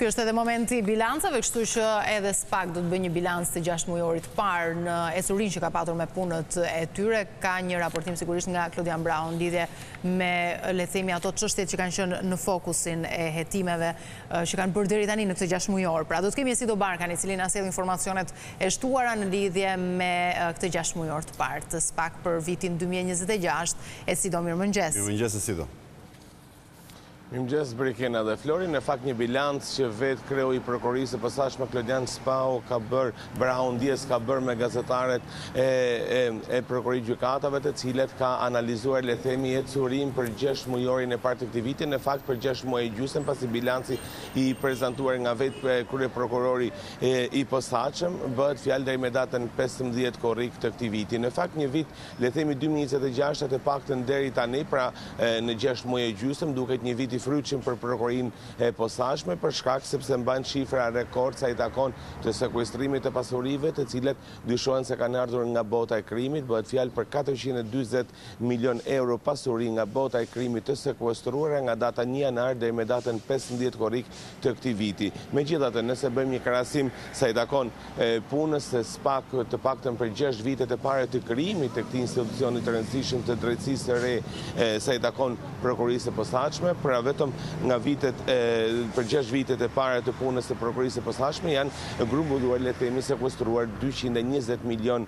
Ky është edhe momenti i bilancave, kështu që edhe SPAK do të bëjë një bilanc të 6 mujorit parë në esurin që ka patur me punët e tyre. Ka një raportim sigurisht nga Klodian Brown lidhje me, le të themi, ato çështjet që kanë qenë në fokusin e hetimeve që kanë bërë deri tani në këtë 6 mujor. Pra do të kemi Esido Barkan, i cili na sjell informacionet e shtuara në lidhje me këtë 6 mujor të parë të SPAK për vitin 2026. Esido, mirëmëngjes. Mirëmëngjes, Esido. Mirëmëngjes Brikena dhe Flori, në fakt një bilanc që vetë kreu i prokurorisë së posaçme Klodian Spau ka bërë, Brown Diaz ka bërë me gazetaret e prokurorisë gjykatave, të cilët ka analizuar, le themi, ecurim për 6 mujorin e parë të këtij viti, në fakt për 6 muaj e gjysmë, pasi bilanci i prezantuar nga vetë kryeprokurori i posaçëm bëhet fjalë deri me datën 15 korrik të këtij viti. Në fakt një vit, le themi 2026 të paktën deri tani, pra në 6 muaj e gjysmë duket një vit i fryqëm për prokurorinë e posaçme, për shkak sepse mban shifra rekord sa i takon të sekuestrimit të pasurive, të cilet dyshohen se kanë ardhur nga bota e krimit. Bëhet fjalë për 440 milion euro pasuri nga bota e krimit të sekuestruara nga data 1 janar deri me datën 15 korrik të këtij viti. Megjithatë, nëse bëjmë një krahasim sa i takon punës së SPAK të paktën për 6 vitet e para të krijimit të këtij institucioni të rëndësishëm të drejtësisë së re sa i takon prokurorisë së posaçme, pra vetëm nga vitet për 6 vitet e para të punës të prokurorisë së posaçme janë grumbulluar, le të themi, sekuestruar 220 milion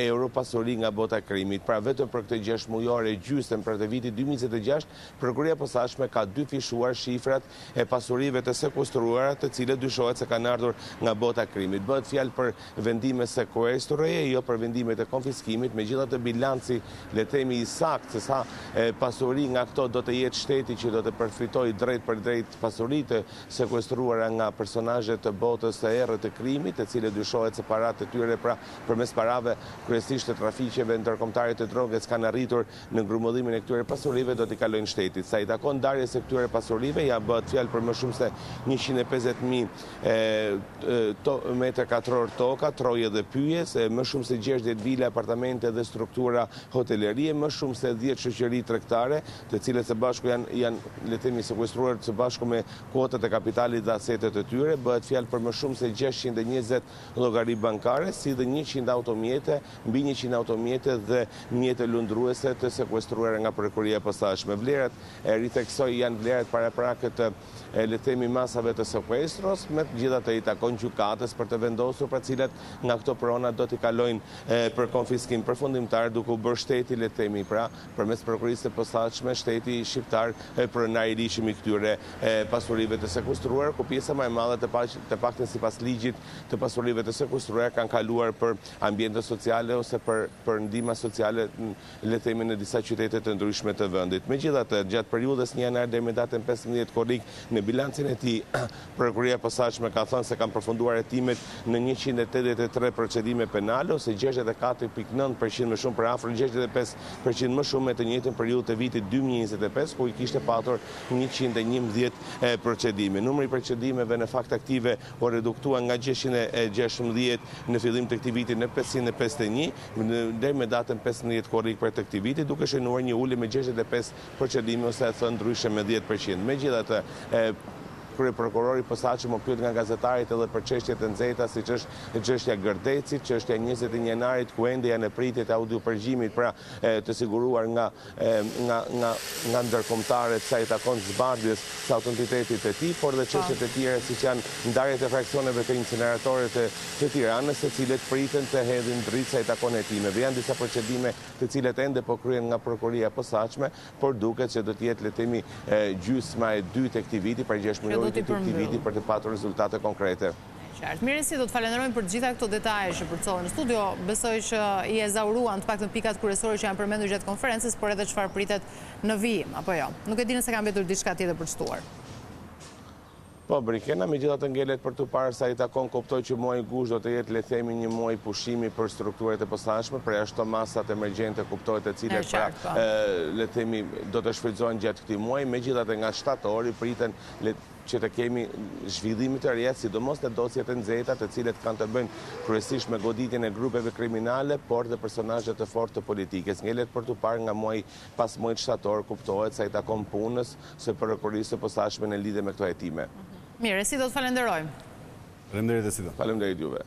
euro pasuri nga bota e krimit. Pra vetëm për këtë 6 mujore gjysmë për të vitit 2026, prokuroria e posaçme ka dyfishuar shifrat e pasurive të sekuestruara, të cilët dyshohet se kanë ardhur nga bota e krimit. Bëhet fjalë për vendime sekuestruese, jo për vendimet e konfiskimit. Megjithatë, bilanci, le të themi, i saktë se sa pasuri nga këto do të jetë shteti që do të përfitoj drejt për drejt pasuritë sekuestruara nga personazhet të botës së errët të krimit, të cilët dyshohet se paratë e tyre, pra përmes parave kryesisht të trafiqeve ndërkombëtare të drogës, kanë arritur në grumbullimin e këtyre pasurive, do t'i kalojnë shtetit. Sa i takon ndarjes së këtyre pasurive, ja bëhet fjalë për më shumë se 150.000 metër katror toka, troje dhe pyjes, më shumë se 60 vila, apartamente dhe struktura hotelerie, më shumë se 10 shoqëri tregtare, të cilët së bashku janë le të themi sekuestruar së bashku me kuotat e kapitalit dhe asetet e tyre. Bëhet fjalë për më shumë se 620 llogari bankare, si dhe 100 automjete, mbi 100 automjete dhe mjete lundruese të sekuestruara nga prokuroria e posaçme. Vlerat e riteksoj janë vlerat paraprakët të le të themi masave të sekuestros, me të gjitha të i takon gjykatës për të vendosur për cilat nga këto prona do t'i kalojnë për konfiskim përfundimtar, duke u bërë shteti, le të themi, pra përmes prokurorisë së posaçme, shteti shqiptar pronari i lishëm i këtyre pasurive të sekuestruar, ku pjesa më e madhe të paktën sipas ligjit të pasurive të sekuestruar kanë kaluar për ambiente sociale ose për ndihma sociale, le të themi, në disa qytete të ndryshme të vendit. Megjithatë, gjatë periudhës 1 janar deri me datën 15 korrik, në bilancin e tij, prokuroria e posaçme ka thënë se kanë përfunduar hetimet në 183 procedime penale, ose 64.9% më shumë, për afër 65% më shumë me të njëjtën periudhë të vitit 2025, ku i kishte patur 111 procedime. Numri i procedimeve në fakt aktive u reduktua nga 616 në fillim të këtij viti në 551 deri me datën 15 korrik për të këtij viti, duke shënuar një ulje me 65 procedime, ose e thënë ndryshe me 10%. Megjithatë, kryeprokurori i posaçëm u pyet nga gazetarit edhe për çështjet e nxehta, siç është çështja Gërdecit, çështja 21 janarit, ku ende janë në pritje të audiopërgjimit, pra të siguruar nga ndërkombëtarët sa i takon zbardhjes së autoritetit të tij, por dhe çështjet e tjera siç janë ndarjet e fraksioneve të incineratorëve të Tiranës, të cilët priten të hedhin dritë sa i takon hetimeve. Janë disa procedime të cilet ende po kryhen nga prokuroria e posaçme, por duket se do të jetë, le të themi, gjysma e dytë e këtij viti për 6 muaj të këtij viti për të patur rezultate konkrete. Qartë. Mirë, si do të falenderojmë për gjitha këto detaje që përcohen në studio. Besoj që i ezauruan të paktën pikat kryesore që janë përmendur gjatë konferencës, por edhe çfarë pritet në vijim, apo jo. Nuk e di nëse ka mbetur diçka tjetër për të shtuar. Po, Brikena, megjithatë ngelet për të parë sa i takon, kuptoj që muaji gusht do të jetë, le të themi, një muaj pushimi për strukturat e posaçme, për ashtu masat emergjente, kuptohet, të cilat le të themi do të shfrytëzohen gjatë këtij muaji. Megjithatë nga shtatori priten që të kemi zhvillime të reja, sidomos në dosjet e nxehta, të cilet kanë të bëjnë kryesisht me goditjen e grupeve kriminale, por dhe personazhe të fortë të politikës. Ngelet për të parë nga muaji pas muajit shtator, kuptohet sa i takon punës së prokurorisë së posaçme në lidhje me këto hetime. Mirë, si do të falenderojmë? Faleminderit e si do. Faleminderit juve.